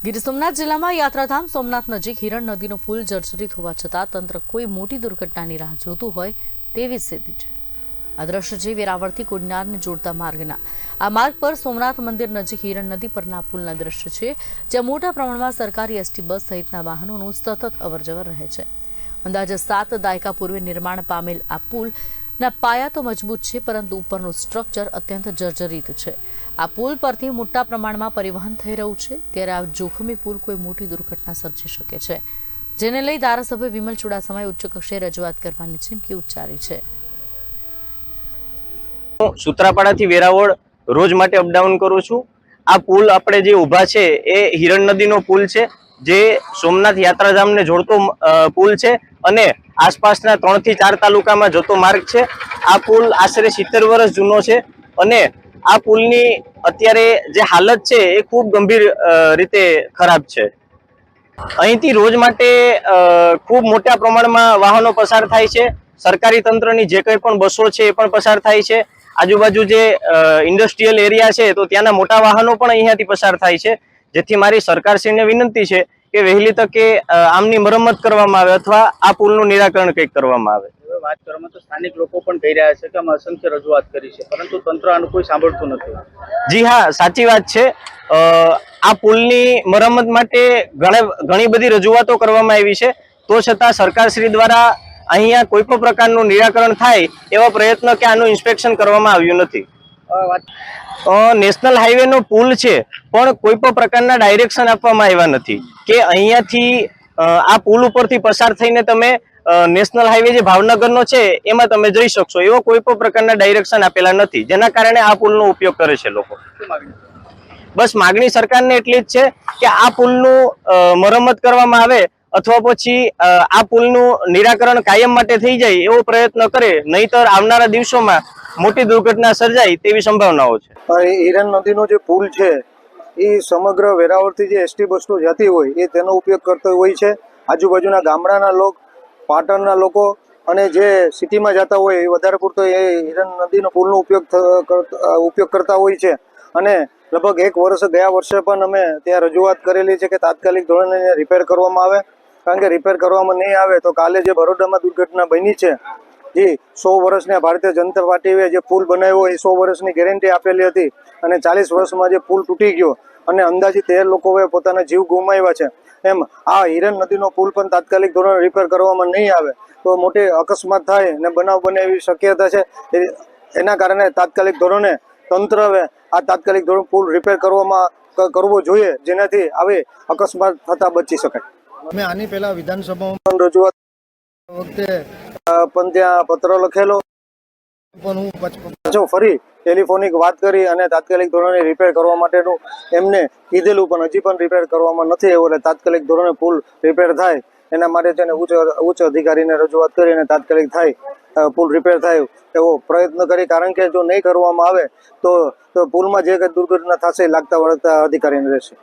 ગીર સોમનાથ જિલ્લામાં યાત્રાધામ સોમનાથ નજીક હિરણ નદીનો પુલ જર્જરિત હોવા છતાં તંત્ર કોઈ મોટી દુર્ઘટનાની રાહ જોતું હોય તેવી સ્થિતિ છે। આ દ્રશ્ય છે વેરાવળથી કોડીનારને જોડતા માર્ગના। આ માર્ગ પર સોમનાથ મંદિર નજીક હિરણ નદી પરના પુલના દ્રશ્ય છે, જ્યાં મોટા પ્રમાણમાં સરકારી એસટી બસ સહિતના વાહનોનું સતત અવરજવર રહે છે। અંદાજે 7 દાયકા પૂર્વે નિર્માણ પામેલ આ પુલના પાયા તો મજબૂત છે, પરંતુ ઉપરનું સ્ટ્રક્ચર અત્યંત જર્જરિત છે। આ પુલ પરથી મોટા પ્રમાણમાં પરિવહન થઈ રહ્યું છે, ત્યારે આ જોખમી પુલ કોઈ મોટી દુર્ઘટના સર્જી શકે છે, જેને લઈ ધારાસભ્ય વિમલ ચુડાસમાએ ઉચ્ચ કક્ષાએ રજૂઆત કરવાની ચીમકી ઉચ્ચારી છે। સૂત્રાપાડાથી વેરાવળ રોજ માટે અપડાઉન કરું છું। આ પુલ આપણે જે ઊભા છે એ હિરણ નદીનો પુલ છે, જે સોમનાથ યાત્રાધામને જોડતો પુલ છે અને આસપાસના 3 થી 4 તાલુકામાં જતો માર્ગ છે। આ પુલ આશરે 70 વર્ષ જૂનો છે અને આ પુલની અત્યારે જે હાલત છે એ ખૂબ ગંભીર રીતે ખરાબ છે। અહીંથી રોજ માટે ખૂબ મોટા પ્રમાણમાં વાહનો પસાર થાય છે। સરકારી તંત્રની જે કંઈ પણ બસો છે એ પણ પસાર થાય છે। આજુબાજુ જે ઇન્ડસ્ટ્રીયલ એરિયા છે તો ત્યાંના મોટા વાહનો પણ અહીંયાથી પસાર થાય છે, જેથી મારી સરકારશ્રીને વિનંતી છે કે વહેલી તકે આમની મરમ્મત કરવામાં આવે અથવા આ પુલનું નિરાકરણ કંઈક કરવામાં આવે। વાત કરવામાં તો સ્થાનિક લોકો પણ કહી રહ્યા છે કે અમે અસંખ્ય રજૂઆત કરી છે, પરંતુ તંત્ર આનું કોઈ સાંભળતું નથી। જી હા, સાચી વાત છે। આ પુલની મરમ્મત માટે ઘણી બધી રજૂઆતો કરવામાં આવી છે, તો છતાં સરકારશ્રી દ્વારા અહીંયા કોઈ પણ પ્રકારનું નિરાકરણ થાય એવા પ્રયત્ન કે આનું ઇન્સ્પેક્શન કરવામાં આવ્યું નથી। નેશનલ હાઈવેનો પુલ છે, પણ કોઈ પણ પ્રકારના ડાયરેક્શન આપવામાં આવ્યા નથી કે અહીંયાથી આ પુલ ઉપરથી પસાર થઈને તમે નેશનલ હાઈવે જે ભાવનગરનો છે એમાં તમે જઈ શકશો, એવો કોઈ પણ પ્રકારના ડાયરેક્શન આપેલા નથી, જેના કારણે આ પુલનો ઉપયોગ કરે છે લોકો। બસ માગણી સરકારને એટલી જ છે કે આ પુલનું મરમ્મત કરવામાં આવે અથવા પછી આ પુલનું નિરાકરણ કાયમ માટે થઈ જાય એવો પ્રયત્ન કરે, નહીતર આવનારા દિવસોમાં મોટી દુર્ઘટના સર્જાય તેવી સંભાવનાઓ છે। હિરણ નદીનો જે પુલ છે એ સમગ્ર વેરાવળથી જે એસટી બસો જતી હોય એ તેનો ઉપયોગ કરતો હોય છે। આજુબાજુના ગામડાના લોકો, પાટણના લોકો અને જે સિટીમાં જતા હોય એ વધારે પૂરતો એ હિરણ નદીનો પુલનો ઉપયોગ કરતા હોય છે। અને લગભગ 1 વર્ષ ગયા વર્ષે પણ અમે ત્યાં રજૂઆત કરેલી છે કે તાત્કાલિક ધોરણે રિપેર કરવામાં આવે, કારણ કે રિપેર કરવામાં નહીં આવે તો કાલે જે બરોડામાં દુર્ઘટના બની છે, જે 100 વર્ષના ભારતીય જનતા પાર્ટીએ જે પુલ બનાવ્યો એ 100 વર્ષની ગેરંટી આપેલી હતી અને 40 વર્ષમાં જે પુલ તૂટી ગયો અને અંદાજિત 13 લોકોએ પોતાના જીવ ગુમાવ્યા છે, એમ આ હિરણ નદીનો પુલ પણ તાત્કાલિક ધોરણે રિપેર કરવામાં નહીં આવે તો મોટી અકસ્માત થાય અને બનાવ બને એવી શક્યતા છે। એના કારણે તાત્કાલિક ધોરણે તંત્ર હવે આ તાત્કાલિક ધોરણે પુલ રિપેર કરવો જોઈએ, જેનાથી આવી અકસ્માત થતા બચી શકાય। અમે આની પહેલા વિધાનસભામાં રજૂઆત વખતે પણ ત્યાં પત્ર લખેલો, પણ હું પાછો ફરી ટેલિફોનિક વાત કરી અને તાત્કાલિક ધોરણે રિપેર કરવા માટેનું એમને કીધેલું, પણ હજી પણ રિપેર કરવામાં નથી આવ્યું। એટલે તાત્કાલિક ધોરણે પુલ રિપેર થાય એના માટે તેને ઉચ્ચ અધિકારીને રજૂઆત કરી અને તાત્કાલિક થાય પુલ રિપેર થાય એવો પ્રયત્ન કરી, કારણ કે જો નહીં કરવામાં આવે તો પુલમાં જે કંઈ દુર્ઘટના થશે લાગતા વળગતા અધિકારીને રહેશે।